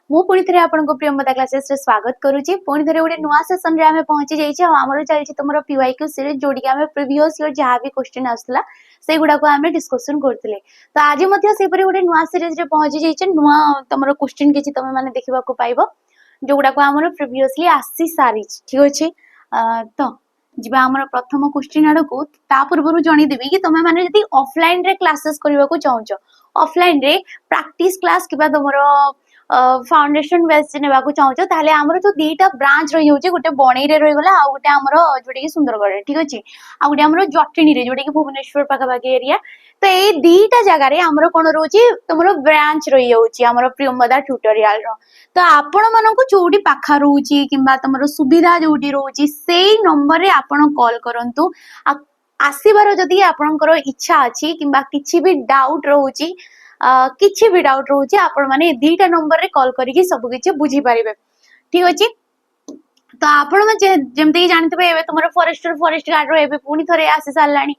मु पुणी थे आपको प्रियमता क्लासेस रे स्वागत करूची। पुणी थे गोटे नुआ सेशन रे आमे पहुंची जाइछे। हमर चलछि तमरो पीवाईक्यू सीरीज जोडी के आमे प्रीवियस ईयर जहा भी क्वेश्चन आसला से गुडा को आमे डिस्कशन करथिले। तो आज मध्य से परि गोटे नुआ सीरीज रे पहुंची जाइछे। नुआ तमरो क्वेश्चन किछि तमे माने देखिबा को पाइबो जो गुडा को हमर प्रीवियसली आसी सारीज। ठीक अछि। तो जिबा हमर प्रथम क्वेश्चन आडो को ता पूर्वरु जणी देबी कि तमे माने जदी ऑफलाइन रे क्लासेस करबा को चाहछो, ऑफलाइन रे प्रैक्टिस क्लास किबा तमरो फाउंडेशन बेस नेबा को चाहछो ताले हमर जो दीटा ब्रांच रही होचे गोटे बणई रे रही गला आ गोटे हमर जोटे कि सुंदरगढ़। ठीक अछि। आ गोटे हमर जटणी रे जोटे कि भुवनेश्वर पाखा बाकी एरिया। तो ए दीटा जगह रे हमर कोन रोची तमरो ब्रांच रही होची हमर प्रियमदा ट्यूटोरियल रो। तो आपण मानको जोडी पाखा रहूची किबा तमरो सुविधा जोडी रहूची सेही नंबर रे आपण कॉल करंतु। आसीबार जदी आपनकर इच्छा अछि किबा किछि भी डाउट रहूची किछि भी डाउट रहूची आपण माने दीटा नंबर रे कॉल करिकि सब किछि बुझी पारिबे। ठीक अछि। तो आपण माने जेमति जानथिबे एबे तमरो फॉरेस्ट गार्ड रो एबे पुनी थरे आसी सारलानी।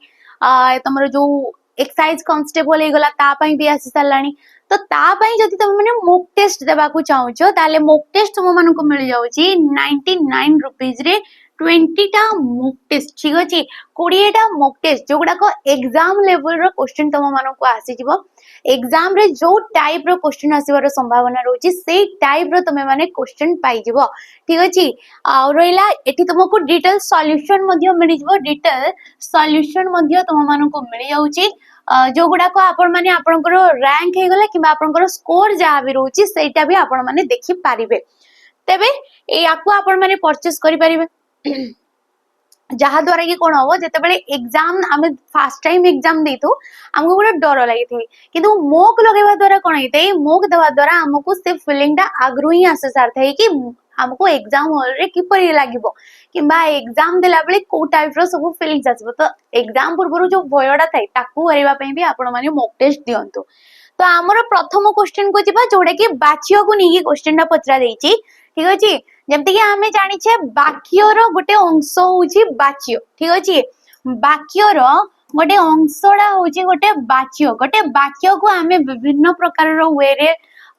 तमरो जो एक्साइज कांस्टेबल हे गला ता पई भी आसी सारलानी। तो ता पई जदी तम माने मॉक टेस्ट देबा को चाहछो ताले मॉक टेस्ट तुम मानको मिल जाउची 99 रुपीस रे 20 टा मॉक टेस्ट। ठीक अछि। 20 टा मॉक टेस्ट जोगुडा को एग्जाम लेवल रो क्वेश्चन तुम मानको आसी जिवो। एग्जाम रे जो टाइप रो क्वेश्चन आसीबार संभावना रहउची से टाइप रो तमे माने क्वेश्चन पाई जिवो। ठीक अछि। आ रोइला एठी तुमको डिटेल सॉल्यूशन मध्ये मिलि जिवो। डिटेल सॉल्यूशन मध्ये तुम मानको मिलि जाउची जो गुडा को आपण माने आपनकर रैंक हे गला किबा आपनकर स्कोर जहा भी रहउची सेटा भी आपण माने देखि पारिबे। तबे ए याकू आपण माने परचेस करि पारिबे। जहा द्वारा कि कोन हो जते बेले एग्जाम आमे फर्स्ट टाइम एग्जाम देथु हमको गोटे डर लागि थे किंतु मोक लगेबा द्वारा कोन हेते मोक देबा द्वारा हमको से फीलिंग ता आग्रह ही आसे सार थे कि हमको एग्जाम हॉल रे किपरि लागिबो किबा एग्जाम देला बेले को टाइप रो सब फीलिंग्स आसबो। तो एग्जाम पूर्वरु जो भयडा थाए ताकू हरेबा पई भी आपण माने मॉक टेस्ट दियंतु। तो हमर प्रथम क्वेश्चन को जिबा जोडा कि बाच्य को निगी क्वेश्चन ता पचरा देइची। ठीक अछि। जेमति कि हमें जानि छे वाक्य रो गोटे अंश होउची वाच्य। ठीक अछि। वाक्य रो गोटे अंशडा होउची गोटे वाक्य को हमें विभिन्न प्रकार रो वे रे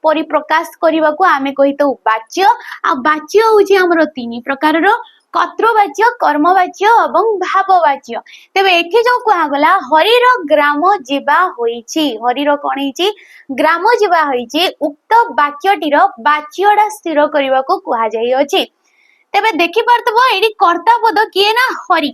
परिप्रकाश करिवा को हमें कहितो वाच्य। आ वाच्य होउची हमरो तीन प्रकार रो कर्तृवाच्य, कर्मवाच्य एवं भाववाच्य। तबे एठी जो कहा गला हरि रो ग्राम जीवा होईची, हरि रो कोन हिची ग्राम जीवा होईची उक्त वाक्यटी रो वाच्यडा स्थिर करिवा को कहा जाई अछि। तबे देखि परतबो एडी कर्ता पद किए ना हरि।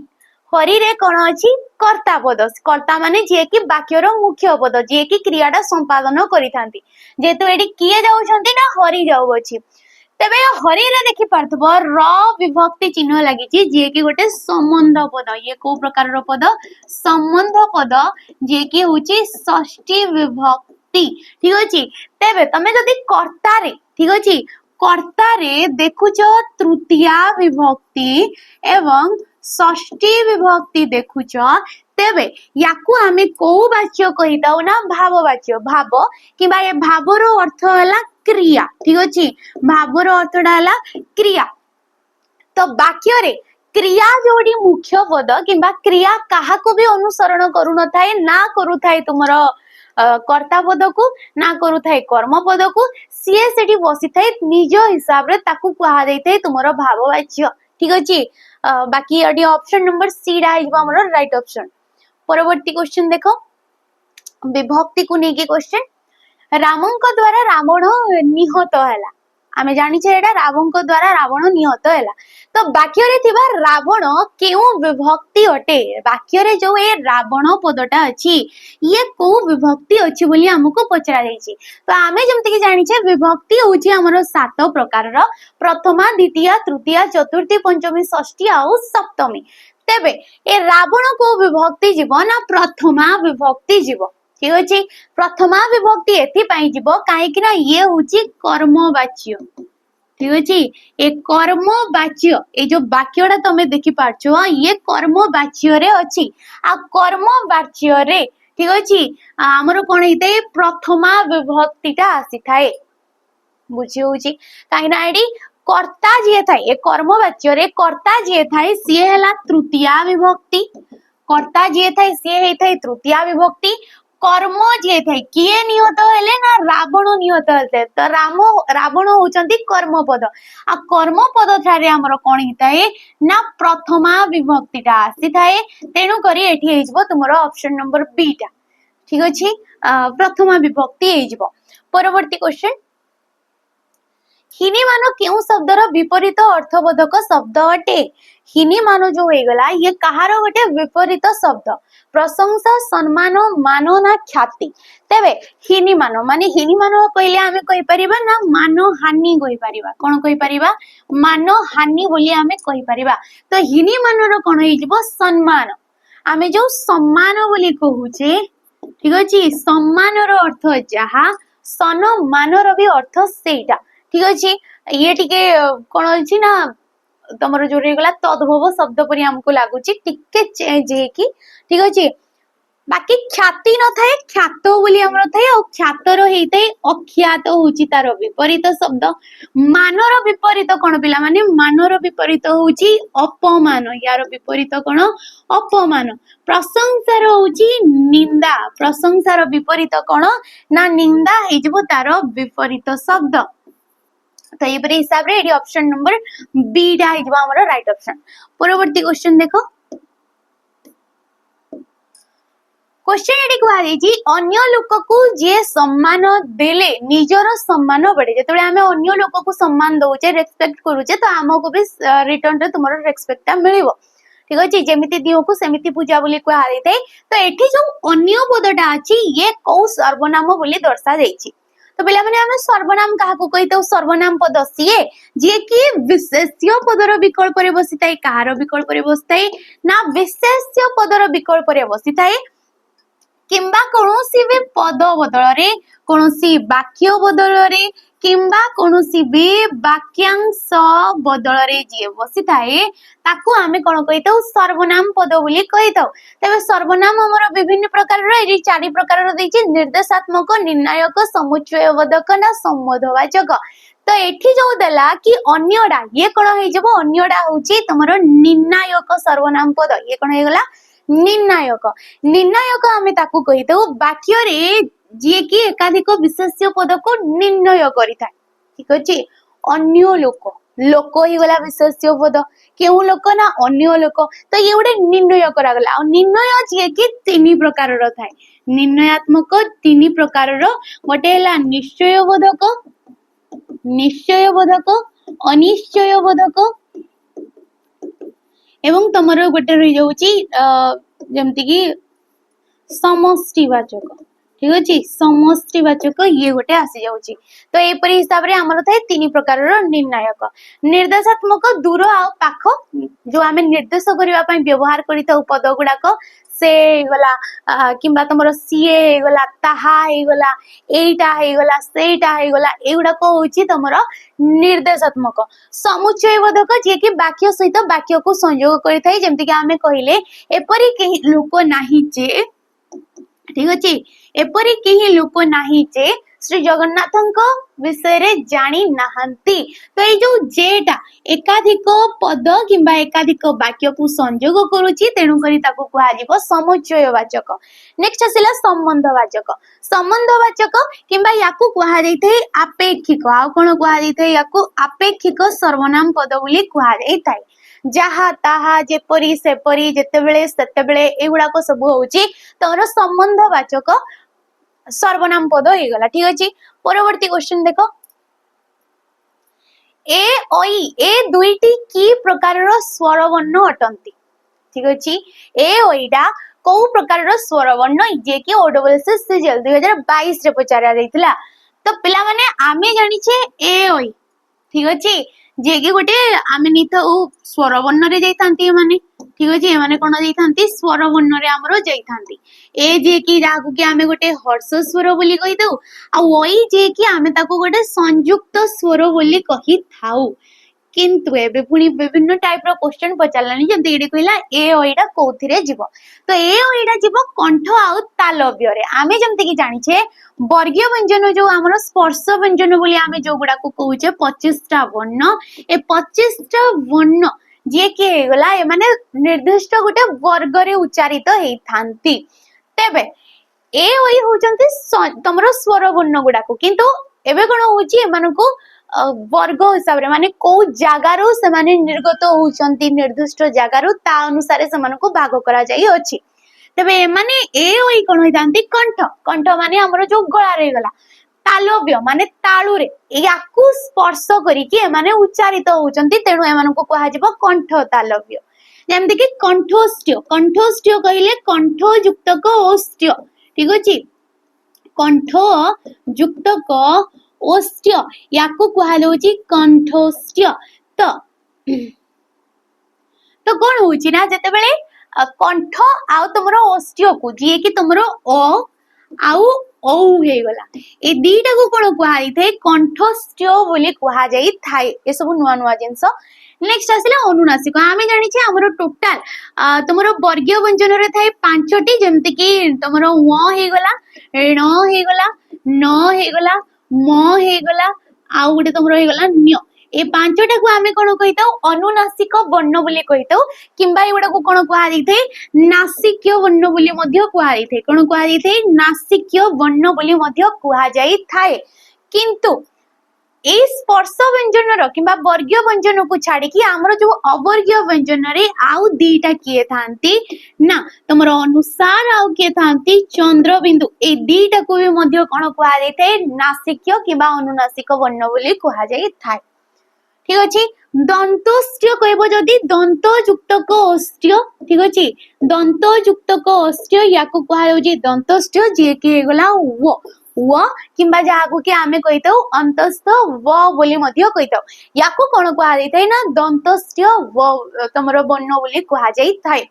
हरि रे कोन अछि कर्ता पद। कर्ता माने जे कि वाक्य रो मुख्य पद जे कि क्रियाडा संपादन करिथांती। जेतु एडी किए जाउछंती ना हरि जाउ अछि। तबे हरि रे देखि परतबो र विभक्ति चिन्ह लागिची जे कि गोटे संबंध पद। ये को प्रकार रो पद संबंध पद जे कि होची षष्ठी विभक्ति। ठीक अछि। तबे तमे जदी कर्ता रे ठीक अछि कर्ता रे देखुचो तृतीया विभक्ति एवं षष्ठी विभक्ति देखुचो तेबे याकू हमें को वाच्य कहिताउ ना भाववाच्य। भाव किबा ए भाव रो अर्थ हला क्रिया। ठीक अछि। भाव रो अर्थ डाला क्रिया। तो वाक्य रे क्रिया जोडी मुख्य पद किबा क्रिया काहा को भी अनुसरण करू न थाए ना करू थाए तुमरो कर्ता पद को ना करू थाए कर्म पद को सीए सेठी बसी थाए निज हिसाब रे ताकू कहा देई थाए तुमरो भाववाच्य। ठीक अछि। बाकी अडी ऑप्शन नंबर सी डा हिबा हमरो राइट ऑप्शन। परवर्ती क्वेश्चन देखो विभक्ति को नेकी क्वेश्चन। रामंक द्वारा रावण निहत हैला। आमे जानि छे एडा रावणक द्वारा रावण निहत हैला। तो वाक्य रे थिबा रावण केउ विभक्ति अटे। वाक्य रे जो ए रावण पदटा अछि ये को विभक्ति अछि बोली हमको पचरा जाईची। तो आमे जेमति कि जानि छे विभक्ति होची हमरो सात प्रकार रो प्रथमा द्वितीय तृतीय चतुर्थी पंचमी षष्ठी आ सप्तमी। तेबे ए रावण को विभक्ति जीव ना प्रथमा विभक्ति जीव। ठीक अछि। प्रथमा विभक्ति एथि पई जीवो काहे कि ना ये होची कर्मवाच्य। ठीक अछि। ए कर्मवाच्य ए जो वाक्यडा तमे देखि पाछो ये कर्मवाच्य रे अछि। आ कर्मवाच्य रे ठीक अछि हमरो कोन हेते प्रथमा विभक्तिटा आसी थाए। बुझी होची काहे ना एडी कर्ता जे थाए ए कर्मवाच्य रे कर्ता जे थाए से हला तृतीया विभक्ति। कर्ता जे थाए से हे थाए तृतीया विभक्ति। कर्म जे थाए किए निहत हेले ना रावण निहत हेले तो रावण होचंती कर्म पद आ कर्म पद ठारे हमर कोन हिताए ना प्रथमा विभक्तिटा आसी थाए तेनु करी एठी हेजबो तुमरो ऑप्शन नंबर बी टा ठीक अछि प्रथमा विभक्ति हेजबो परवर्ती क्वेश्चन हिनी मानो केउ शब्दर विपरीत अर्थबोधक शब्द अटे हिनी मानो जो होइगला ये कहारो गोटे विपरीत शब्द प्रशंसा सम्मान मानो ना ख्याति तेबे हिनी मानो कहले आमे कहि परिबा ना मानो हानि कहि परिबा कोन कहि परिबा मानो हानि बोली आमे कहि परिबा तो हिनी मानो रो कोन होइजिबो सम्मान आमे जो सम्मान बोली कहूचे ठीक अछि सम्मान रो अर्थ जहा सम्मान रो भी अर्थ सेटा ठीक अछि ये टिके कोन अछि ना तमरो जो रे गला तद्भव शब्द परि हमको लागुची टिके चेंज हे की ठीक अछि बाकी ख्याति न थाए ख्यात बोली हमरो थाए और ख्यातर हेते अख्यात होची तार विपरीत शब्द मानर विपरीत कोन पिला माने मानर विपरीत होची अपमान यार विपरीत कोन अपमान प्रशंसार होची निंदा प्रशंसार विपरीत कोन ना निंदा हेजबो तार विपरीत शब्द तो ये परे हिसाब रे एडी ऑप्शन नंबर बी डा हेजबो हमर राइट ऑप्शन परवर्ती क्वेश्चन देखो क्वेश्चन एडी कहै छी अन्य लोक को जे सम्मान देले निजर सम्मान बढ़े जेतबे हमें अन्य लोक को सम्मान दोचे रेस्पेक्ट करूचे तो हमको भी रिटर्न रे तुमरो रेस्पेक्ट मिलिबो ठीक अछि जेमिति दियो को सेमिति पूजा बोली कहै दैते तो एठी जो अन्य पदटा अछि ये को सर्वनाम बोली दर्शा जाईछि तो पिला माने हमें सर्वनाम काहा को कहितो सर्वनाम पद सीए जे कि विशेष्य पदर विकल्प रे बसिताई कहार विकल्प रे बसिताई ना विशेष्य पदर विकल्प रे बसिताई किंबा कोनोसी भी पद बदल रे कोनोसी वाक्य बदल रे किंबा कोनोसी भी वाक्यांश बदल रे जे बसी थाए ताकू आमे कोन कहितो सर्वनाम पद बोली कहितो तबे सर्वनाम हमर विभिन्न प्रकार रे एरी चारि प्रकार रो दैछि निर्देशात्मक निर्णायक समुच्चयबोधक ना संबोधवाचक तो एठी जो देला कि अन्यडा ये कोन हे जबो अन्यडा होची तमरो निर्णायक सर्वनाम पद ये कोन हे गला निर्णायक निर्णायक आमे ताकू कहितो वाक्य रे जे कि एकाधिक विशेष्य पद को निर्णय करिता ठीक अछि अन्य लोक लोक ही गला विशेष्य पद केउ लोक ना अन्य लोक तो ये उडे निर्णय करा गला और निर्णय जे कि तीन प्रकार रो थाए निर्णयात्मक तीन प्रकार रो गोटे हला निश्चयबोधक अनिश्चयबोधक एवं तमरो गोटे रहि जाउची जेमति कि समष्टिवाचक ठीक अछि समष्टिवाचक ये गोटे आसी जाउची तो ए परि हिसाब रे हमर थाए तीन प्रकार रो निर्णायक निर्देशात्मक दूर आ पाख जो हमें निर्देश करिवा पई व्यवहार करिता पद गुडाक से गला किंबा तमरो सीए हे गला ताहा हे गला एटा हे गला सेटा हे गला एगुडा को होची तमरो निर्देशात्मक समुच्चयबोधक जे कि वाक्य सहित वाक्य को संयोग करिथाई जेमति कि हमें कहिले एपरि केही लोक नाही जे ठीक अछि एपरि केही लोक नाही जे श्री जगन्नाथंक विषय रे जानी नाहंती तो ए जो जेटा एकाधिक पद किंबा एकाधिक वाक्य को संयोग करूची तेनु करी ताको कुहा जिवो समुच्चयवाचक नेक्स्ट आसिला संबंधवाचक किंबा याकू कुहा जैथे आपेक्षिक आ कोन कुहा जैथे याकू आपेक्षिक सर्वनाम पद बोली कुहा जैथाय जहा ताहा जेपरी सेपरी जेतेबेले सेतेबेले एगुडा को सब होउची तोर संबंधवाचक सर्वनाम पद हे गला ठीक अछि परवर्ती क्वेश्चन देखो ए ओई ए दुईटी की प्रकार रो स्वर वर्ण अटंती ठीक अछि ए ओईडा को प्रकार रो स्वर वर्ण जे कि ओडब्ल्यूएस सीजीएल 2022 रे पचारा जाइतला तो पिला माने आमे जानि छे ए ओई ठीक अछि जे कि गोटे आमे निथ स्वर वर्ण रे जाइतांती माने ठीक अछि माने कोन जाइतांती स्वर वर्ण रे हमरो जाइतांती ए जे कि रागु के आमे गोटे हर्ष स्वर बोली कहि दउ आ ओई जे कि आमे ताको गोटे संयुक्त स्वर बोली कहि थाउ किंतु एबे पुनी विभिन्न टाइप रो क्वेश्चन पचारलानी जेमति एडी कहिला ए ओईडा कोथिरे जीवो तो ए ओईडा जीवो कंठ आउ तालव्य रे आमे जेमति कि जानि छे वर्गीय व्यंजन जो हमरो स्पर्श व्यंजन बोली आमे जो गुडा को कहूचे 25 टा वर्ण ए 25 टा वर्ण जे के गला ए माने निर्दिष्ट गोटे वर्ग रे उच्चारित हेई थांती तेबे ए ओई होचंती तमरो स्वर वर्ण गुडा को किंतु एबे कोन होची एमानको वर्ग हिसाब रे माने को जागारो से माने निर्गत होचंती निर्दिष्ट जागारो ता अनुसार से मानको भाग करा जाई अछि तबे माने ए ओई कोन होइतांती कंठ कंठ माने हमरो जो गळा रे गला तालव्य माने ताळु रे याकु स्पर्श करी कि माने उच्चारित होचंती तेनु एमानको कहा जिवो कंठ तालव्य जेमति कि कंठोष्ट्य कंठोष्ट्य कहिले कंठ युक्त को ओष्ट्य ठीक अछि कंठ युक्त को ओष्ट्य याकु कहा लउची कंठोष्ट्य तो तो कोन होची ना जते बेले कंठ आउ तुमरो ओष्ट्य को जे कि तुमरो ओ आउ औ हे गला ए दीटा को कोन कुहाई थे कंठस्थ्य बोली कुहा जाई थाए ए सब नुवा नुवा जिंस नेक्स्ट आसिला अनुनासिक आमे जानि छे हमरो टोटल तुमरो वर्गीय व्यंजन रे थाए पांचटी जेमति कि तुमरो व हे गला ण हे गला न हे गला म हे गला आउ गुटे तुमरो हे गला न्य ए पांचटा को आमे कोन कहिताउ अनुनासिक वर्ण बोली कहिताउ किंबा एगुडा को कोन कुहा दैथे नासिक्य वर्ण बोली मध्य कुहा दैथे कोन कुहा दैथे नासिक्य वर्ण बोली मध्य कुहा जाई थाए किंतु ए स्पर्श व्यंजन रो किंबा वर्गीय व्यंजन को छाडी कि हमरो जो अवर्गीय व्यंजन रे आउ दीटा किए थांती ना तमरो अनुसार आउ किए थांती चंद्र बिंदु ए दीटा को भी मध्य कोन कुहा दैथे नासिक्य किंबा अनुनासिक वर्ण बोली कुहा जाई थाए ठीक अछि दंतोष्ट्य कहबो जदी दंत युक्त को ओष्ट्य ठीक अछि दंत युक्त को ओष्ट्य याको कहा होजी दंतोष्ट्य जे कि गला व किंबा जाको कि आमे कहितो अंतस्थ व बोली मध्य कहितो याको कोन कहा दैथै ना दंतोष्ट्य व तमरो वर्ण बोली कहा जाई थाए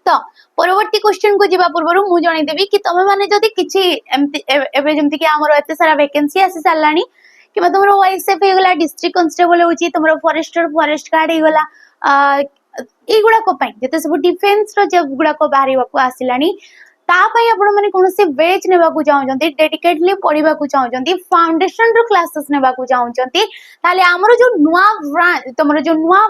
तो परवर्ती क्वेश्चन को जीवा पूर्व मु जणी देबी कि तमे माने जदी किछि एबे जेमति कि हमरो एते सारा वैकेंसी आसी सालानी कि तुम वाइसएफ हो गला डिस्ट्रिक्ट कांस्टेबल होची तुम फॉरेस्टर फॉरेस्ट गार्ड हो गला एगुडा को पई जते सब डिफेंस रो जब गुडा को बाहरी को आसिलानी ता पई आपण माने कोनसे बैच नेबा को चाहउचंती डेडिकेटली पढिबा को चाहउचंती फाउंडेशन रो क्लासेस नेबा को चाहउचंती ताले हमरो जो नुवा तमरो जो नुवा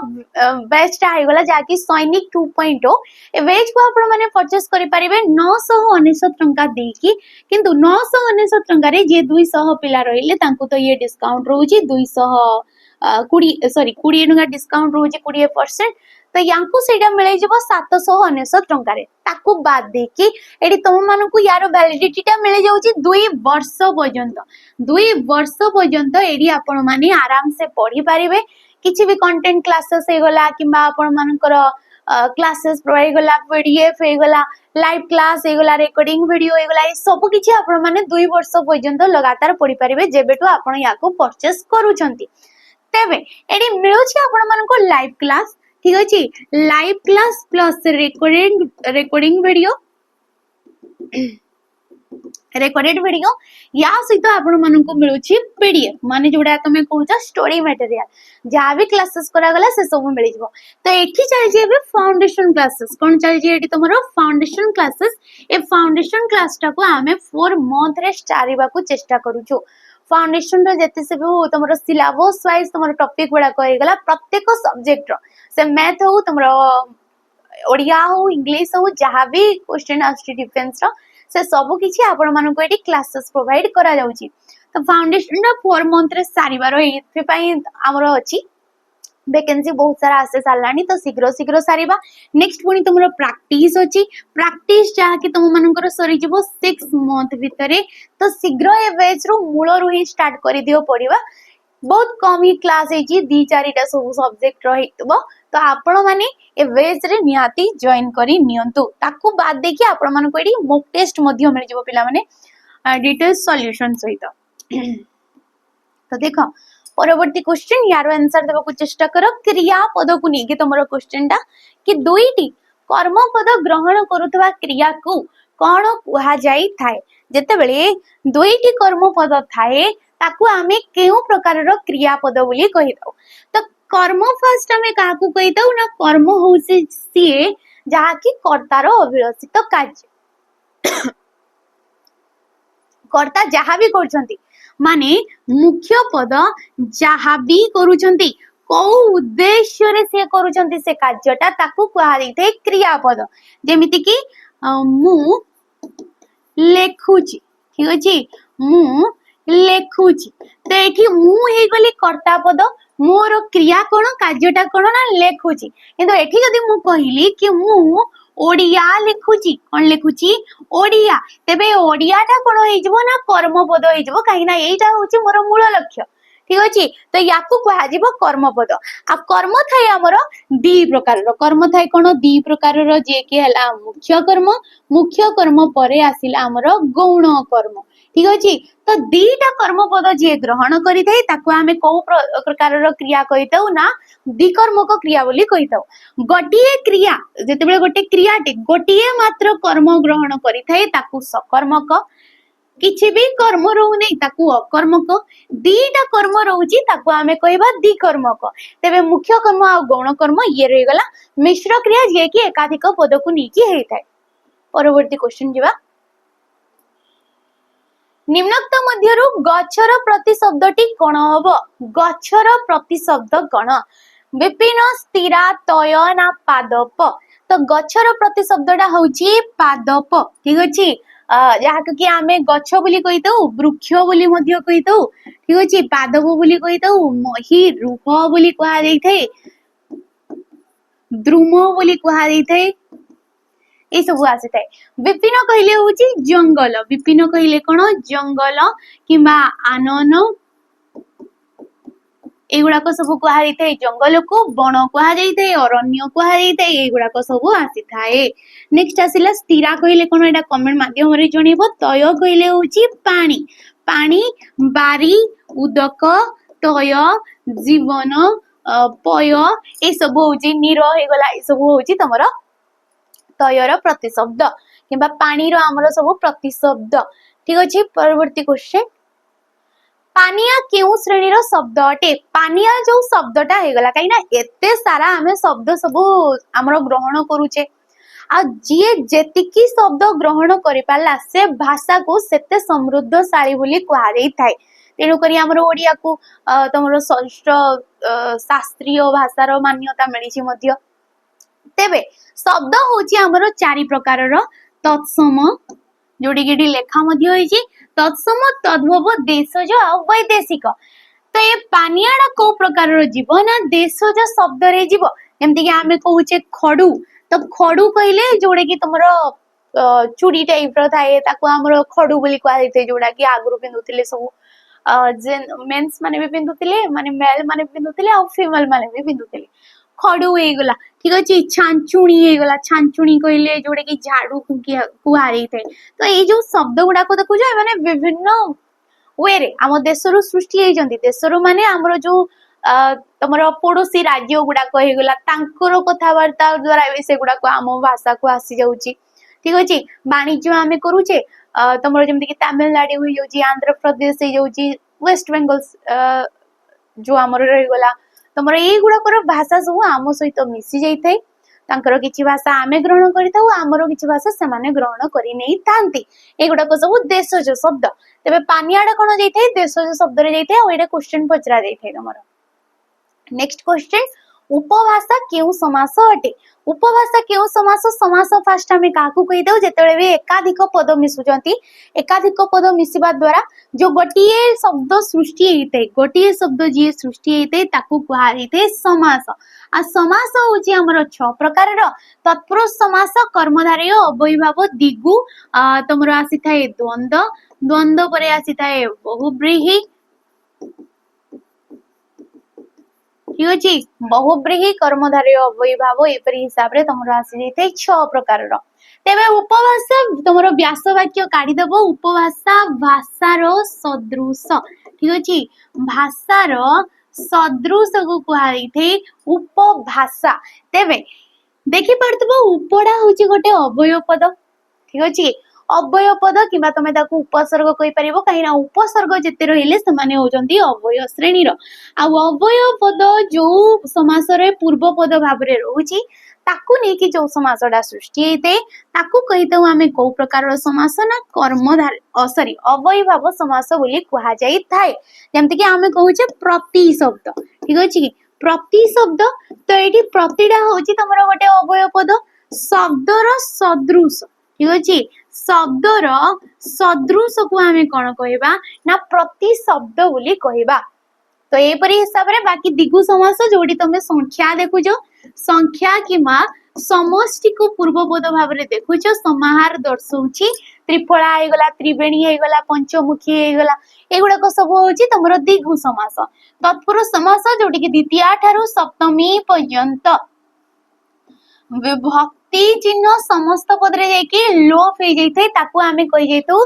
बैच ता हो गला जाकी सैनिक 2.0 ए बैच को आपण माने परचेस करि परिबे 999 टंका देकी किंतु 999 टंका रे जे 200 पिला रहिले तांको तो ये डिस्काउंट रहउची 20 टंका डिस्काउंट रहउची 20% तो यांको सेटा मिले जबो 799 टंका रे ताकू बाद देकी एडी तुम मानकू यार वैलिडिटी टा मिले जाउची 2 वर्ष पर्यंत एडी आपण माने आराम से पढी पारिबे किछि भी कंटेंट क्लासेस हे गला किबा आपण मानकर क्लासेस प्रोवाइड गला पीडीएफ हे गला लाइव क्लास हे गला रिकॉर्डिंग वीडियो हे गला ए सब किछि आपण माने 2 वर्ष पर्यंत लगातार पढी पारिबे जेबेटू आपण याको परचेस करूछंती तेबे एडी मिलुछि आपण मानको लाइव क्लास ठीक अछि live class plus recording recorded video या सहित आपण मानको मिलुछि पीडीएफ माने जोडा तमे कहूछ स्टोरी मटेरियल जा भी क्लासेस करा गला से सब मिल जिवो तो एठी चल जेबे फाउंडेशन क्लासेस कोन चल जे एठी तमरो फाउंडेशन क्लासेस ए फाउंडेशन क्लास टा को हमें 4 मंथ रे स्टारिबा को चेष्टा करूछु फाउंडेशन रो जते से तमरो सिलेबस वाइज तमरो टॉपिक बडा कहि गला प्रत्येक सब्जेक्ट रो से मैथ हो तमरो ओडिया हो इंग्लिश हो जहाँ भी क्वेश्चन आछि डिफेंस रो से सब किछि आपण मानको एटी क्लासेस प्रोवाइड करा जाउची तो फाउंडेशन रो 4 मंथ रे सारिबारो एथि पई हमरो अछि वैकेंसी बहुत सारा आसे सालानी तो शीघ्र शीघ्र सारिबा नेक्स्ट पुनी तुमरो प्रैक्टिस अछि प्रैक्टिस जहा कि तुम मानकर सरी जिवो 6 मंथ भितरे तो शीघ्र ए बैच रो मूल रो ही स्टार्ट करि दियो पड़िबा बहुत कम ही क्लास है जी 2-4टा सब सब्जेक्ट रहितबो तो आपण माने ए बैच रे नियाती जॉइन करी नियंतु ताकू बाद देखि आपण माने कोडी मॉक टेस्ट मध्य मिल जिवो पिला माने डिटेल सॉल्यूशन सहित तो देखो परवर्ती क्वेश्चन यार आंसर देबा को चेष्टा करो क्रियापद को नेके तमरो क्वेश्चन टा कि दुईटी कर्मपद ग्रहण करूतबा क्रिया को कोन कुहा जाई थाए जते बेले दुईटी कर्मपद थाए ताकू आमे केउ प्रकार रो क्रियापद बोली कहि दउ तो कर्म फर्स्ट हमें काकू कहि दउ ना कर्म होसे सीए जहा कि कर्तार अभिलषित कार्य कर्ता जहा भी करछंती माने मुख्य पद जहा भी करूछंती को उद्देश्य रे से करूछंती से कार्यटा ताकू कुहा दैथे क्रियापद जेमिति कि मु लेखुची ठीक अछि मु लेखुची तो एठी मु हे गली कर्ता पद मोर क्रिया कोन कार्यटा कोन ना लेखुची किंतु एठी जदी मु कहिली कि मु ओडिया लिखुची कोन लिखुची ओडिया तेबे ओडियाटा कोन होई जबो ना कर्मपद होई जबो काहे ना एटा होची मोर मूल लक्ष्य ठीक अछि तो याकू कहा जीवो कर्मपद आ कर्म थाई हमर दी प्रकार रो कर्म थाई कोन दी प्रकार रो जे कि हला मुख्य कर्म परे आसिला हमर गौण कर्म ठीक अछि तो दीटा कर्मपद जे ग्रहण करि थाई ताको आमे को प्रकार रो क्रिया कहिताउ ना विकर्मक क्रिया बोली कहिताउ गोटिए क्रिया जेतेबेले गोटे क्रियाटे गोटिए मात्र कर्म ग्रहण करि थाई ताको सकर्मक किछि भी कर्म रहु नै ताको अकर्मक दीटा कर्म रहउची ताको आमे कहबा द्विकर्मक तेबे मुख्य कर्म आ गौण कर्म ये रहि गला मिश्र क्रिया जे कि एकाधिक पद को नीकी हेइ थाए परवर्ती क्वेश्चन जिबा निम्नोक्त मध्यरु गच्छर प्रतिशब्दटी कोन हबो गच्छर प्रतिशब्द कोन विपिन स्थिरा तय ना पादप तो गच्छर प्रतिशब्दटा होउची पादप ठीक अछि जहा कि आमे गच्छ बोली कहितौ वृक्ष बोली मध्य कहितौ ठीक अछि पादप बोली कहितौ मही रुह बोली कहा जाई थे द्रुम बोली कहा जाई थे ए सब आसी थाए विपिन कहले होची जंगल विपिन कहले कोन जंगल किबा आनन एगुड़ा को सब कहा जाई थे जंगल को वन कहा जाई थे अरण्य कहा जाई थे एगुड़ा को सब आसी थाए नेक्स्ट आसिला स्थिरा कहले कोन एटा कमेंट माध्यम रे जणीबो तय कहले होची पानी पानी बारी उदक तय जीवन पय ए सब होची नीर हे गला ए सब होची तमरो तयर प्रतिशब्द किबा पानी रो हमरो सब प्रतिशब्द ठीक अछि परवर्ती क्वेश्चन पानिया केउ श्रेणी रो शब्द अटे पानिया जो शब्दटा हे गला काई ना एते सारा हमें शब्द सब हमरो ग्रहण करूचे आ जे जेतिकी शब्द ग्रहण करि पाला से भाषा को सेते समृद्धशाली बोली कहा जाई थाए तेनु करी हमरो ओडिया को तमरो षष्ठ शास्त्रीय भाषा रो मान्यता मिलिछि मध्य तेबे शब्द होची हमरो चारि प्रकार रो तत्सम जोडी गेडी लेखा मध्य होईची तत्सम तद्भव देशज आ वैदेशिक तो ये पानियाडा को प्रकार रो जीव ना देशज शब्द रे जीव जेमति कि आमे कहूचे खडू तो खडू कहले जोडे कि तमरो चूड़ी टाइप रो थाए ताको हमरो खडू बोली कहा जायते जोडा कि आगरु पिंदुतिले सब जेन मेंस माने भी पिंदुतिले माने मेल माने भी पिंदुतिले आ फीमेल माने भी पिंदुतिले खडू हे गला ठीक अछि छांचुणी हे गला छांचुणी कहले जोडे कि झाड़ू कुहारी थे तो ए जो शब्द गुडा को देखु जे माने विभिन्न वे रे हम देशरु सृष्टि हे जंती देशरु माने हमरो जो तमरो पड़ोसी राज्य गुडा को हे गला तांकर कथावार्ता द्वारा से गुडा को हम भाषा को आसी जाउची ठीक अछि वाणिज्य आमे करूचे तमरो जेमति कि तमिलनाडु हो जाउची आंध्र प्रदेश हे जाउची वेस्ट बंगाल जो हमरो रहि गला तमरो ए गुडा को भाषा सब आम सहित मिसी जाई थाए तांकर किछि भाषा आमे ग्रहण करिताउ हमरो किछि भाषा से माने ग्रहण करि नै थांती ए गुडा को सब देशज शब्द तबे पानियाडा कोन जाई थाए देशज शब्द रे जाई थाए ओ एटा क्वेश्चन पचरा जाई थाए तमरो नेक्स्ट क्वेश्चन उपभाषा केउ समास अटे उपभाषा केउ समास फास्ट हमें काकू कहि दउ जेतले भी एकाधिक पद मिसुजंती एकाधिक पद मिसिबा द्वारा जो गोटिए शब्द सृष्टि हेते गोटिए शब्द जे सृष्टि हेते ताकू कहा हेते समास आ समास होची हमर 6 प्रकार रो तत्पुरुष समास कर्मधारय अव्ययभाव दिगु तमरो आसी थाए द्वंद्व द्वंद्व परे आसी थाए बहुब्रीहि ठीक अछि बहुब्रीहि कर्मधारय अव्ययभाव एपरि हिसाब रे तमरो आसी जैते 6 प्रकार रो तेबे उपभाषा तमरो व्यास वाक्य काढी देबो उपभाषा भाषार सदृश ठीक अछि भाषार सदृश को कहाई थे उपभाषा तेबे देखि पड़तबो उपडा होची गोटे अव्यय पद ठीक अछि अव्यय पद किबा तमे ताकू उपसर्ग कहि परिबो काहिना उपसर्ग जेते रहिले से माने होजंती अव्यय श्रेणी रो आ अव्यय पद जो समास रे पूर्व पद भाव रे रहउची ताकू नै कि जो समासडा सृष्टि हेते ताकू कहितौ आमे को प्रकार रो समास ना कर्मधार सॉरी अव्यय भाव समास बोली कहा जाई थाए जेमति कि आमे कहूचे प्रति शब्द ठीक अछि कि प्रति शब्द तो एठी प्रतिडा होची तमरो गोटे अव्यय पद शब्दर सदृश ठीक अछि शब्दर सदृश को आमे कौन कहबा ना प्रतिशब्द बोली कहबा। तो एपरी हिसाब रे बाकी दिगु समास जोड़ी तमे संख्या देखुजो संख्या किमा समष्टि को पूर्वपद भाव रे देखुजो समाहार दर्शौछि त्रिफला हे गला त्रिवेणी हे गला पंचमुखी हे गला एगुडा को सब होछि तमरो दिगु समास। तत्पुरुष समास जोड़ी कि द्वितीय ठारू सप्तमी पर्यंत विभक्ति चिन्ह समस्त पद रे जाइके लोप हे जैथे ताकू आमे कहि जैतु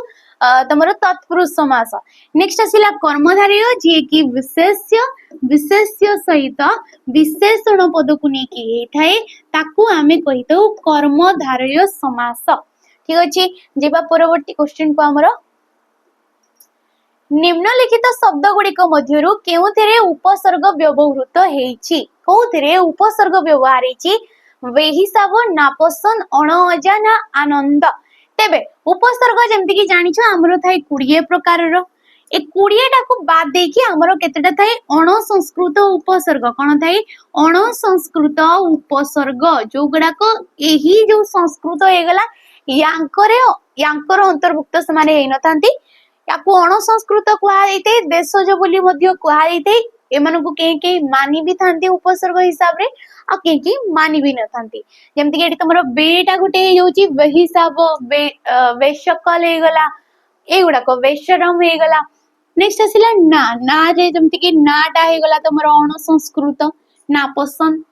तमरो तत्पुरुष समास। नेक्स्ट आसिला कर्मधारय जे कि विशेष्य विशेष्य सहित विशेषण पद को नै कि हे थाए ताकू आमे कहितौ कर्मधारय समास। ठीक अछि जेबा परवर्ती क्वेश्चन को हमरो निम्नलिखित शब्द गुड़िक मध्यरु केउथिरे उपसर्ग व्यवहृत हेछि कोउथिरे उपसर्ग व्यवहार हेछि वेहिसाब नापसंद अणअजा ना आनंद। तेबे उपसर्ग जेमति कि जानिछ हमरो थाई 20 प्रकार रो ए 20 टा को बाद दे कि हमरो केतेटा थाई अणसंस्कृत उपसर्ग कोन थाई अणसंस्कृत उपसर्ग जो गुडा को एही जो संस्कृत हे गला यांकर अंतर्भुक्त समान हे नथांती याकू अणसंस्कृत कुहा जाइते देशज बोली मध्य कुहा जाइते एमानकु के मानि भी थांती उपसर्ग हिसाब रे आ के मानि भी न थांती। जेमति कि एठी तमरो बेटा गुटे हे जोची हिसाब वेशकल हे गला एगुडा को वेशरम हे गला। नेक्स्ट आसिला ना ना रे जेमति कि नाटा हे गला तमरो अणसंस्कृत ना पसंद।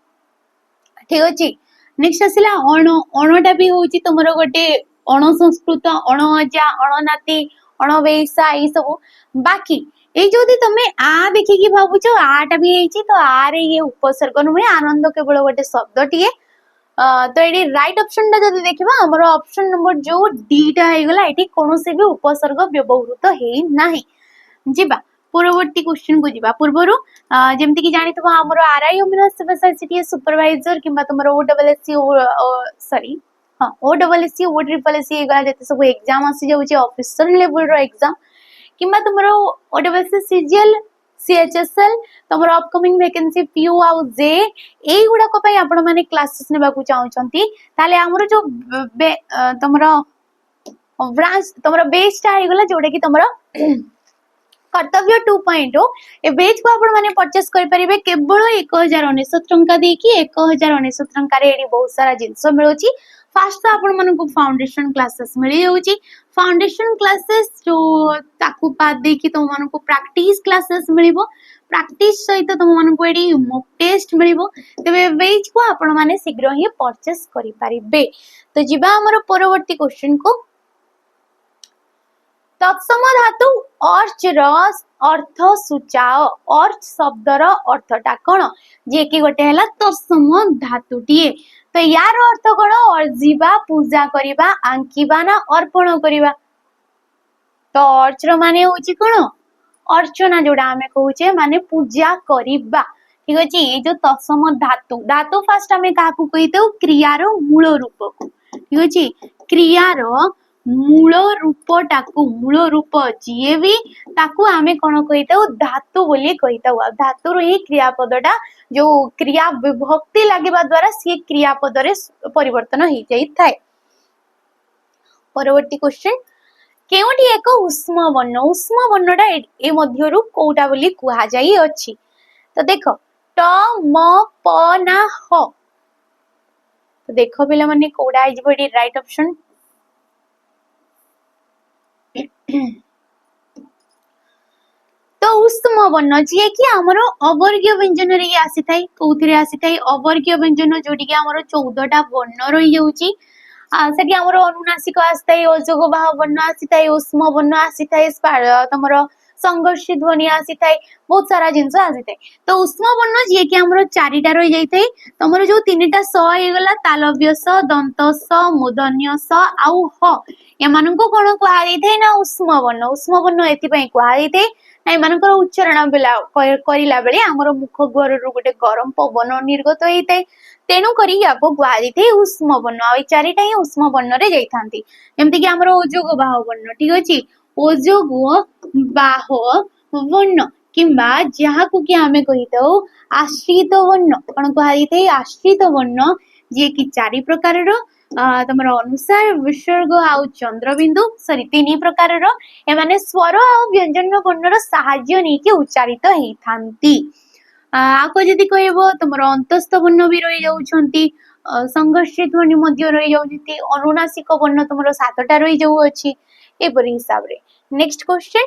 ठीक अछि नेक्स्ट आसिला अणटा भी होची तमरो गोटे अणसंस्कृत अणअजा अणनाती अणवेशा ई सब बाकी ए जोदी तमे आ देखि कि भाबुचो आटा भी हेची तो आ रे ये उपसर्ग नुहे आनंद केवल गोटे शब्द टिए तो एडी राइट ऑप्शन टा जदी देखिबा हमर ऑप्शन नंबर जो डी टा हे गला एठी कोनोसे भी उपसर्ग व्यवहृत हे नाही। जिबा पूर्ववर्ती क्वेश्चन को जिबा पूर्वरु जेमति कि जानि तबा हमर आरआई ओमिनस स्पेशलिटी सुपरवाइजर किबा तमरो ओडब्ल्यूएससी सॉरी हां ओडब्ल्यूएससी ओट्रिपलएससी हे गला जते सब एग्जाम आसी जाउची ऑफिसर लेवल रो एग्जाम किंबा तुमरो ओडब्ल्यूएससी सीजीएल सीएचएसएल तुमरो अपकमिंग वैकेंसी पीयू आउ जे एई गुडा को पई आपण माने क्लासेस नेबा को चाहउचंती ताले हमरो जो तुमरो ब्रांच तुमरो बेस टा हे गला जोडे कि तुमरो कर्तव्य 2.0 ए बेच को आपण माने परचेस करि परिबे केवल 1099 टंका दे कि 1099 टंका रे एडी बहुत सारा जिंस मिलुची। फास्ट तो आपण मानकु फाउंडेशन क्लासेस मिली जाउची फाउंडेशन क्लासेस जो ताकू बाद दे कि तुम मानकु प्रैक्टिस क्लासेस मिलिबो प्रैक्टिस सहित तुम मानकु एडी मॉक टेस्ट मिलिबो तबे बेच को आपण माने शीघ्र ही परचेस करि परिबे। तो जिबा हमर परवर्ती क्वेश्चन को तत्सम धातु अर्च रस अर्थ सूचाओ अर्च शब्दर अर्थटा कोन जे कि गोटे हला तत्सम धातुटिए तो यार अर्थ कोन अर्जिबा पूजा करिबा आंकिबा ना अर्पण करिबा। तो अर्च रो माने होची कोन अर्चना जोडा हमें कहूचे माने पूजा करिबा। ठीक अछि ए जो तत्सम धातु धातु फास्ट हमें काकू कहितौ क्रियार मूल रूप को। ठीक अछि क्रियार मूल रूपटाकू मूल रूप जिए भी ताकू आमे कोन कहितौ धातु बोली कहितौ धातु रो ही क्रियापदटा जो क्रिया विभक्ति लागेबा द्वारा से क्रियापद रे परिवर्तन हो जाई थाए। परवर्ती क्वेश्चन केउटी एक उष्म वर्णटा ए मध्यरु कोउटा बोली कुहा जाई अछि। तो देखो ट म प ना ह तो देखो पिला माने कोउडा आइ जेबो राइट ऑप्शन तो उष्म वर्ण जे कि हमरो अवर्गीय व्यंजन रे आसी थाई कोउथिरे आसी थाई अवर्गीय व्यंजन जोडी कि हमरो 14 टा वर्ण रही जाउची सेठी हमरो अनुनासिक आसी थाई अजोग बाह वर्ण आसी थाई उष्म वर्ण आसी थाई तमरो संघर्षी ध्वनि आसी थाई बहुत सारा जिंस आसी थाई। तो उष्म वर्ण जे कि हमरो 4 टा रही जाई थाई तमरो जो 3 टा स हे गला तालव्य स दंत स मूर्धन्य स आउ ह एमाननको कोन कुहा जाई थाई ना उष्म वर्ण एति पई कुहा जाई थाई ना एमानकर उच्चारण बेला करिला बेले हमरो मुख द्वार रु गोटे गरम पवन निर्गत होई थाई तेनु करी याको कुहा जाई थाई उष्म वर्ण आ 4टा ही उष्म वर्ण रे जाई थांती जेमति कि हमरो ओजोग बाह वर्ण। ठीक अछि ओजोग बाह वर्ण किंबा जहा को कि हमें कहितौ आश्रित वर्ण कोन कुहा जाई थाई आश्रित वर्ण जे कि 4 प्रकार रो तुम अनुसार विसर्ग आउ चंद्रबिंदु सॉरी तीन प्रकार एमाने स्वर आ व्यंजन वर्णर साहाय्य नहीं उच्चारित होती। आको जदि कहबो तुमर अंतस्थ वर्ण भी रही जाउछंती, संघर्षित ध्वनि मध्य रही जाउछंती, अनुनासिक वर्ण तुमर 7टा रही जाउ अछि एपरि हिसाब रे। नेक्स्ट क्वेश्चन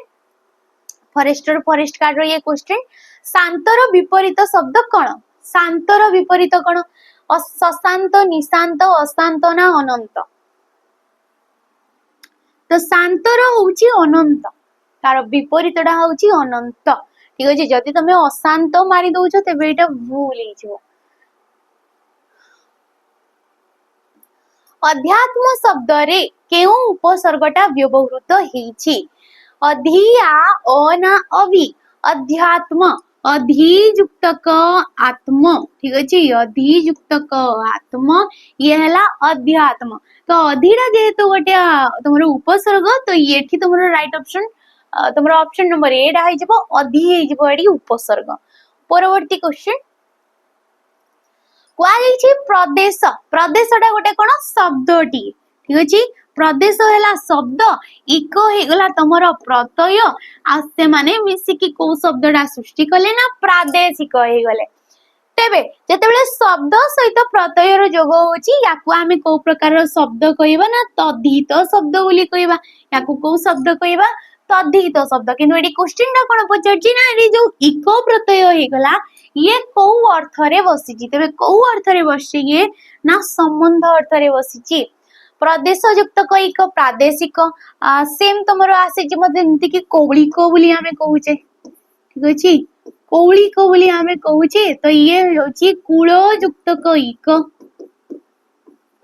फॉरेस्ट कार्ड रो ये क्वेश्चन शांतर विपरीत शब्द कौन? शांतर विपरीत कौन? शशांत, निशांत, अशांत ना अनंत? तो शांतर होउची अनंत, तार विपरीतटा होउची अनंत। ठीक अछि, जदि तमे अशांत मारी दउछ तेबे एटा भूल हे जिवो। अध्यात्म शब्द रे केउ उपसर्गटा व्यवहृत हेछि? अधि आ अ ना अभि? अध्यात्म अधियुक्तक आत्म। ठीक अछि, अधियुक्तक आत्म ये हला अध्यात्म। तो अधिरा जेहेतु गोटे तुमरो उपसर्ग तो येठी तुमरो राइट ऑप्शन तुमरो ऑप्शन नंबर ए डा हिजबो अधि हिजबो एडी उपसर्ग। परवर्ती क्वेश्चन कुआଯାଇଛି प्रदेश। प्रदेशटा गोटे कोन शब्दटी। ठीक अछि, प्रदेश हैला शब्द, इक हेगला तमरो प्रत्यय आ से माने मिसी की को शब्दटा सृष्टि कले ना प्रादेशिक हेगले। तेबे जेतेबेले शब्द सहित प्रत्ययर जोग होची याकू आमे को प्रकार शब्द कहबा ना तद्धित शब्द बोली कहबा। याकू को शब्द कहबा? तद्धित शब्द। किंतु एडी क्वेश्चन टा कोन पचरची ना एडी जो इक प्रत्यय हेगला ये को अर्थ रे बसिची। तेबे को अर्थ रे बसिची ये ना संबंध अर्थ रे बसिची। प्रदेश युक्त कईक प्रादेशिक सेम तमरो आसीची मध्ये एंति की कौलिक बोली आमे कहूचे। ठीक अछि, कौलिक बोली आमे कहूचे तो ये होची कूल युक्त कईक।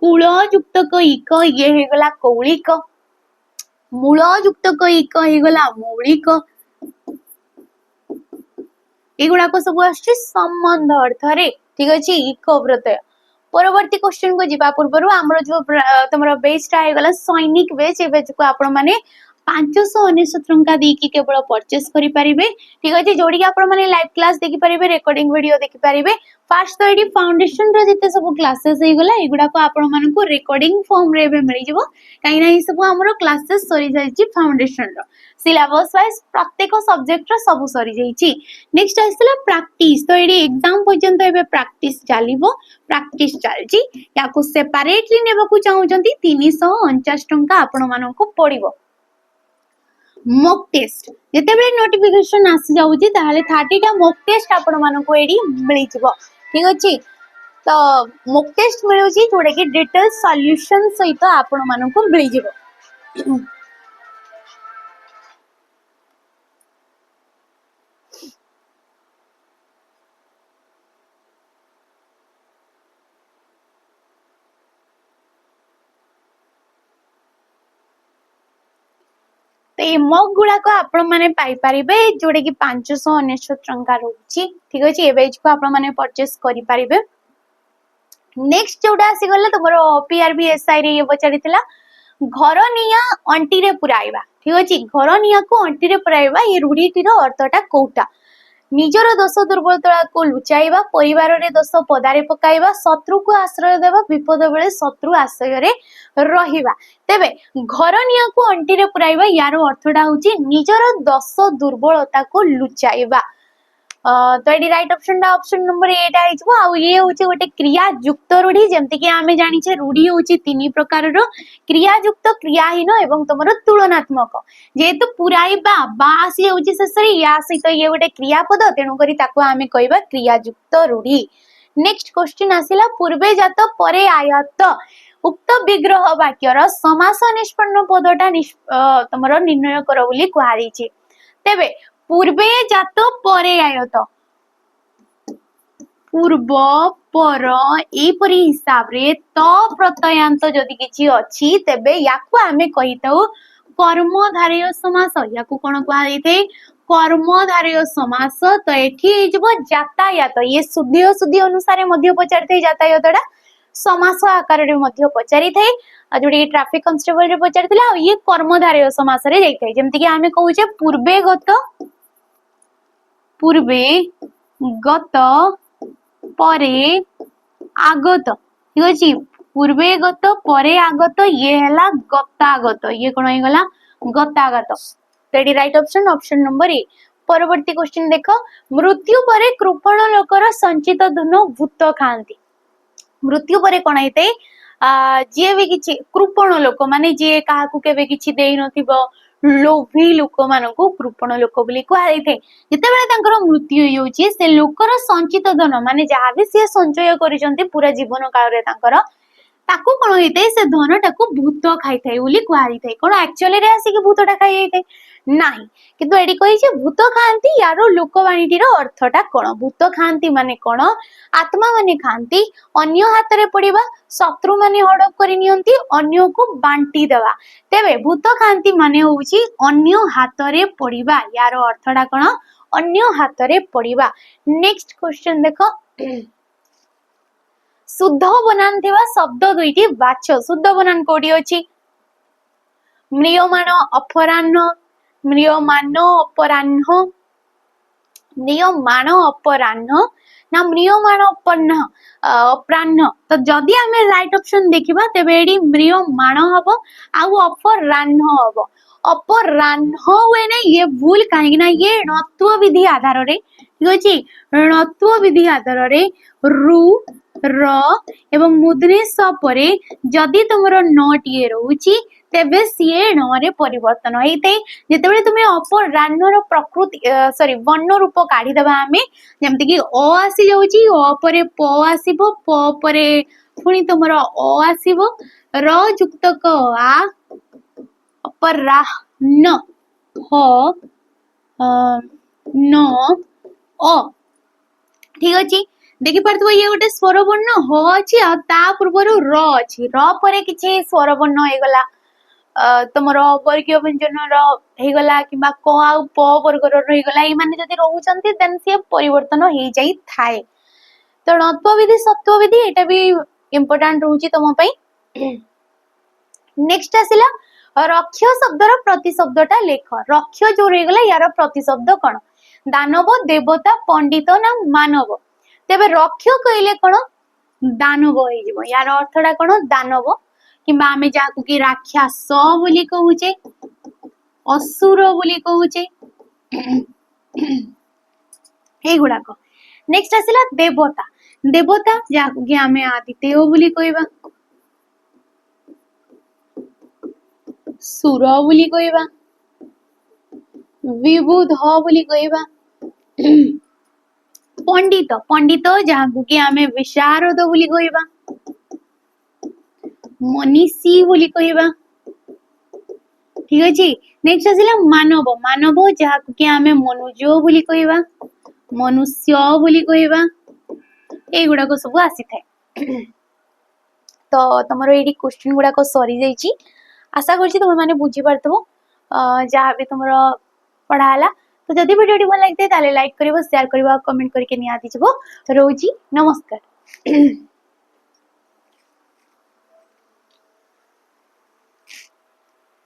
कूल युक्त कईक ये हेगला कौलिक। मूल युक्त कईक हेगला मौलिक। एगुड़ा को सब आछी संबंध अर्थ रे। ठीक अछि, इक प्रत्यय। परवर्ती क्वेश्चन को जीवा पूर्व आमर जो तुमरो बेचटा हेगला सैनिक बेच ए बेच को आपण माने 599 टंका देकी केवल परचेस करि परिबे। ठीक अछि, जोडी आपण माने लाइव क्लास देखि परिबे, रिकॉर्डिंग वीडियो देखि परिबे। फर्स्ट तो एडी फाउंडेशन रे जते सब क्लासेस हे गला एगुडा को आपण माने को रिकॉर्डिंग फॉर्म रे बे मिलि जबो। काई ना ई सब हमरो क्लासेस सरी जाईची फाउंडेशन रो सिलेबस वाइज प्रत्येक सब्जेक्ट रो सब सरी जाईची। नेक्स्ट आइसला प्रैक्टिस। तो एडी एग्जाम पर्यंत एबे प्रैक्टिस चालिबो, प्रैक्टिस चलची। याको सेपरेटली नेबा चाहू 349 टंका आपण मानन को पड़िबो। मॉक टेस्ट जेतेबे नोटिफिकेशन आसी जाउची ताहाले 30 टा मॉक टेस्ट आपण मानन को एडी मिलि जबो। ठीक अछि, तो मॉक टेस्ट मिलुची जोडे कि डिटेल सॉल्यूशन सहित आपण मानन को मिलि जबो। तो ये मग गुड़ा को आपण माने पाई परिबे जोडे कि 599 टंका रहउची। ठीक अछि, ए बेच को आपण माने परचेस करि परिबे। नेक्स्ट जोडा आसी गले तमरो पीआरबी एसआई रे ये बचारितला घर निया अंटी रे पुराइबा। ठीक अछि, घर निया को अंटी रे पुराइबा ये रूढीटीर अर्थटा कोउटा? निजर दोष दुर्बलता को लुचाइबा, परिवार रे दोष पदारे पकाइबा, शत्रु को आश्रय देबा, विपद बेले शत्रु आश्रय रे रहिबा। तेबे घर निया को अंटी रे पुराइबा यार अर्थटा होची निजर दोष दुर्बलता को लुचाइबा। तो एडी राइट ऑप्शन दा ऑप्शन नंबर 8 आइजबो। आ ये होची गोटे क्रिया युक्त रूढी, जेमति कि आमे जानि छे रूढी होची तीन प्रकार रो क्रिया युक्त, क्रियाहीन एवं तमरो तुलनात्मक। जेहेतु पुराइबा बा आसी होची शेषरे या सहित ये गोटे क्रियापद, तेणु करी ताको आमे कहबा क्रिया युक्त रूढी। नेक्स्ट क्वेश्चन आसिला पूर्वे जात परे आयत उक्त विग्रह वाक्यर समास निष्पन्न पदटा तमरो निर्णय कर बोली कुहारीची। तेबे पूर्वे जात परे आयत, पूर्व पर एपरी हिसाब रे त प्रत्ययांत जदि किछि अछि तेबे याकू आमे कहिताउ कर्मधारय समास। याकू कोन कुहाइते? कर्मधारय समास। तो एठी हेजबो यातायात। ये शुद्धि अनुसार मध्य पचारते यातायातडा समास आकार रे मध्य पचारि थाए। आ जोडी ट्रैफिक कांस्टेबल रे पचारतिला ये कर्मधारय समास रे जाई थाए। जेमति कि आमे कहूचे पूर्वे गत परे आगत। ठीक अछि, पूर्वे गत परे आगत ये हैला गतागत ये कोन होई गला गतागत तो एडी राइट ऑप्शन ऑप्शन नंबर ए परवर्ती क्वेश्चन देखो मृत्यु परे कृपण लोकर संचित धन भूत खांती मृत्यु परे कोन हेते जे भी किछि कृपण लोक माने जे काहाकू केबे किछि देई नथिबो लोभी लोक मानकू कृपण लोक बोली कहै थे जेतेबेले तांकर मृत्यु होउची से लोकर संचित धन माने जहा भी से संचय करिसंती पूरा जीवन काल रे तांकर ताकू कोन होइते से धन टाकू भूत खाइ थाए बोली कहै थे कोन एक्चुअली रे आसी कि भूतटा खाइ हेते नाही किंतु एडी कहि जे भूत खांती यारो लोकवाणीटीर अर्थटा कोन भूत खांती माने कोन आत्मा माने खांती अन्य हातरे पड़िबा शत्रु माने हड़प करि नियंती अन्य को बांटी देवा तेबे भूत खांती माने होउची अन्य हातरे पड़िबा यारो अर्थटा कोन अन्य हातरे पड़िबा नेक्स्ट क्वेश्चन देखो शुद्ध बनान थिबा शब्द दुईटी बाछ शुद्ध बनान कोडी अछि म्रियमाण अपराह्न म्रियमान अपराह्न म्रियमाण अपराह्न ना म्रियमाण अपराह्न तो जदि आमे राइट ऑप्शन देखिबा तेबे एडी म्रियमाण हबो आउ अपराह्न हबो अपराह्न हुए ना ये भूल काहे ना ये णत्व विधि आधार रे ठीक अछि णत्व विधि आधार रे रु र एवं मूर्धन्य स परे जदि तुमरो नट ये रहउची तेबे सीए न रे परिवर्तन होइते जेतेबेले तुमे अपराह्न रो प्रकृति सॉरी वर्ण रूप काढी दबा हमें जेमति कि अ आसी जाउची अ परे प आसीबो प परे पुनी तुमरो अ आसीबो र युक्त क आ अपराह्न ह न अ ठीक अछि देखि परथबो ये गोटे स्वर वर्ण ह अछि आ ता पूर्वरु र अछि र परे किछि स्वर वर्ण हे गला तमरो वर्गीय व्यंजन र हे गला किबा क आ प वर्ग र हे गला ई माने जदि रहउचंती देन से परिवर्तन हे जाई थाए तो णत्व विधि सत्व विधि एटा भी इंपोर्टेंट रहउची तम पई नेक्स्ट आसिला रक्ष शब्दर प्रतिशब्दटा लेख रक्ष जो रही गला यार प्रतिशब्द कोन दानव देवता पंडित ना मानव तेबे रक्ष कहले कोन दानव होई जिवो यार अर्थटा कोन दानव किबा आमे जाकू कि राक्षस बोली कहूचे असुर बोली कहूचे हे गुडाको नेक्स्ट आसिला देवता देवता जाकू कि आमे आदित्य बोली कहबा सुर बोली कहबा विबुध बोली कहबा पंडित पंडित जाकू कि आमे विशारद बोली कहबा मनीषी बोली कहबा ठीक अछि नेक्स्ट आसिला मानव मानव जाकू कि आमे मनुज बोली कहबा मनुष्य बोली कहबा ए गुडा को सब आसी थाए तो तमरो एडी क्वेश्चन गुडा को सरी जाईची आशा करछि तुम माने बुझी परतबो जहा भी तुमरो पढ़ा हला तो जदि वीडियो भल लागते ताले लाइक करिवो शेयर करिवो कमेंट करके नियाती जबो रोजी नमस्कार